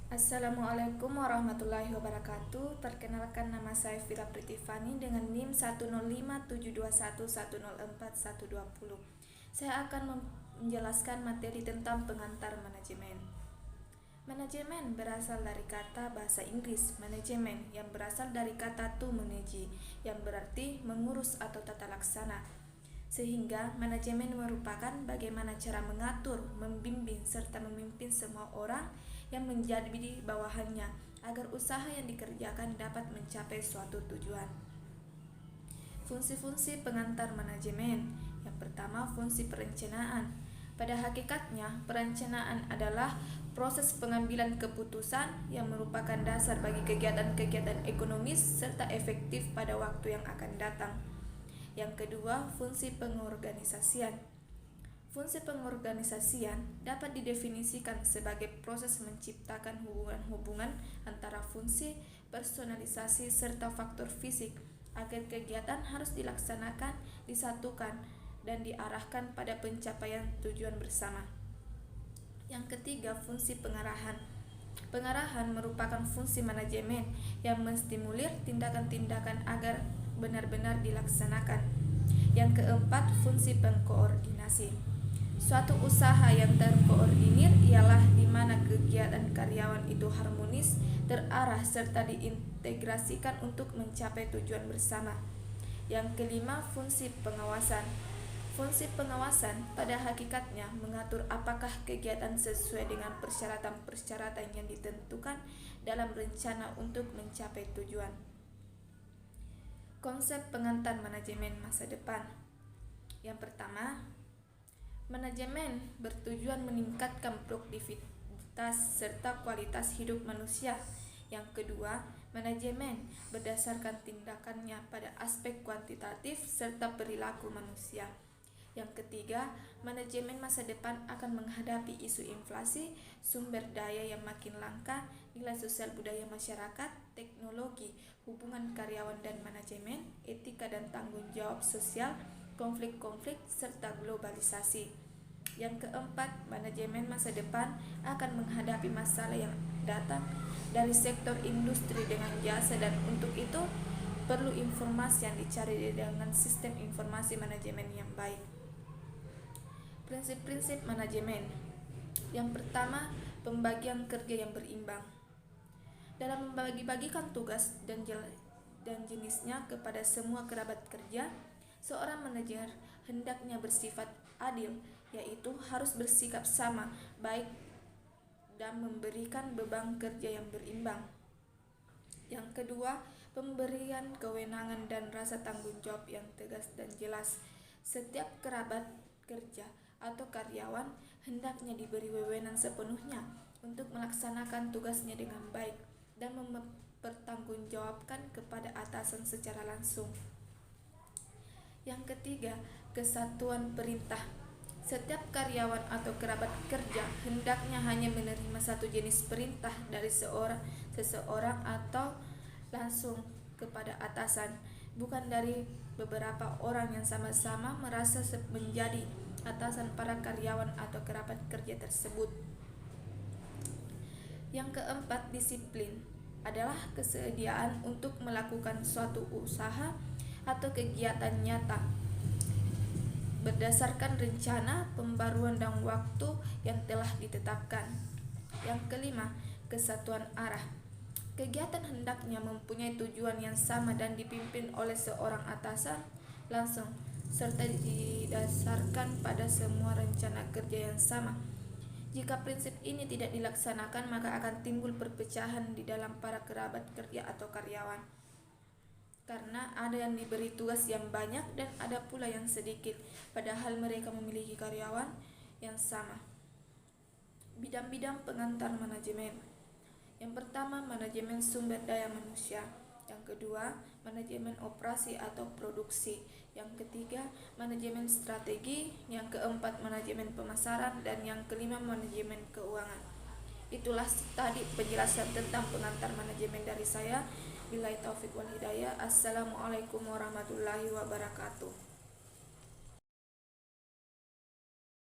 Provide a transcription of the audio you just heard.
Assalamualaikum warahmatullahi wabarakatuh. Perkenalkan, nama saya Vira Pritifani dengan NIM 1057211041020. Saya akan menjelaskan materi tentang pengantar manajemen. Manajemen berasal dari kata bahasa Inggris manajemen yang berasal dari kata to manage yang berarti mengurus atau tata laksana. Sehingga manajemen merupakan bagaimana cara mengatur, membimbing, serta memimpin semua orang yang menjadi di bawahannya agar usaha yang dikerjakan dapat mencapai suatu tujuan. Fungsi-fungsi pengantar manajemen. Yang pertama, fungsi perencanaan. Pada hakikatnya, perencanaan adalah proses pengambilan keputusan yang merupakan dasar bagi kegiatan-kegiatan ekonomis serta efektif pada waktu yang akan datang. Yang kedua, fungsi pengorganisasian. Fungsi pengorganisasian dapat didefinisikan sebagai proses menciptakan hubungan-hubungan antara fungsi, personalisasi, serta faktor fisik agar kegiatan harus dilaksanakan, disatukan, dan diarahkan pada pencapaian tujuan bersama. Yang ketiga, fungsi pengarahan. Pengarahan merupakan fungsi manajemen yang menstimulir tindakan-tindakan agar benar-benar dilaksanakan. Yang keempat, fungsi pengkoordinasi. Suatu usaha yang terkoordinir ialah di mana kegiatan karyawan itu harmonis, terarah, serta diintegrasikan untuk mencapai tujuan bersama. Yang kelima, fungsi pengawasan. Fungsi pengawasan pada hakikatnya mengatur apakah kegiatan sesuai dengan persyaratan-persyaratan yang ditentukan dalam rencana untuk mencapai tujuan. Konsep pengantar manajemen masa depan. Yang pertama, manajemen bertujuan meningkatkan produktivitas serta kualitas hidup manusia. Yang kedua, manajemen berdasarkan tindakannya pada aspek kuantitatif serta perilaku manusia. Yang ketiga, manajemen masa depan akan menghadapi isu inflasi, sumber daya yang makin langka, nilai sosial budaya masyarakat, teknologi, hubungan karyawan dan manajemen, etika dan tanggung jawab sosial, konflik-konflik, serta globalisasi. Yang keempat, manajemen masa depan akan menghadapi masalah yang datang dari sektor industri dengan jasa, dan untuk itu perlu informasi yang dicari dengan sistem informasi manajemen yang baik. Prinsip-prinsip manajemen. Yang pertama, pembagian kerja yang berimbang. Dalam membagi-bagikan tugas dan jenisnya kepada semua kerabat kerja, seorang manajer hendaknya bersifat adil, yaitu harus bersikap sama, baik, dan memberikan beban kerja yang berimbang. Yang kedua, pemberian kewenangan dan rasa tanggung jawab yang tegas dan jelas. Setiap kerabat kerja atau karyawan hendaknya diberi wewenang sepenuhnya untuk melaksanakan tugasnya dengan baik dan mempertanggungjawabkan kepada atasan secara langsung. Yang ketiga, kesatuan perintah. Setiap karyawan atau kerabat kerja hendaknya hanya menerima satu jenis perintah dari seseorang atau langsung kepada atasan, bukan dari beberapa orang yang sama-sama merasa menjadi atasan para karyawan atau kerabat kerja tersebut. Yang keempat, disiplin adalah kesediaan untuk melakukan suatu usaha atau kegiatan nyata berdasarkan rencana, pembaruan dan waktu yang telah ditetapkan. Yang kelima, kesatuan arah. Kegiatan hendaknya mempunyai tujuan yang sama dan dipimpin oleh seorang atasan langsung, serta didasarkan pada semua rencana kerja yang sama. Jika prinsip ini tidak dilaksanakan, maka akan timbul perpecahan di dalam para kerabat kerja atau karyawan. Karena ada yang diberi tugas yang banyak dan ada pula yang sedikit, padahal mereka memiliki karyawan yang sama. Bidang-bidang pengantar manajemen. Yang pertama, manajemen sumber daya manusia. Yang kedua, manajemen operasi atau produksi. Yang ketiga, manajemen strategi. Yang keempat, manajemen pemasaran. Dan yang kelima, manajemen keuangan. Itulah tadi penjelasan tentang pengantar manajemen dari saya. Billahi taufiq wal hidayah. Assalamualaikum warahmatullahi wabarakatuh.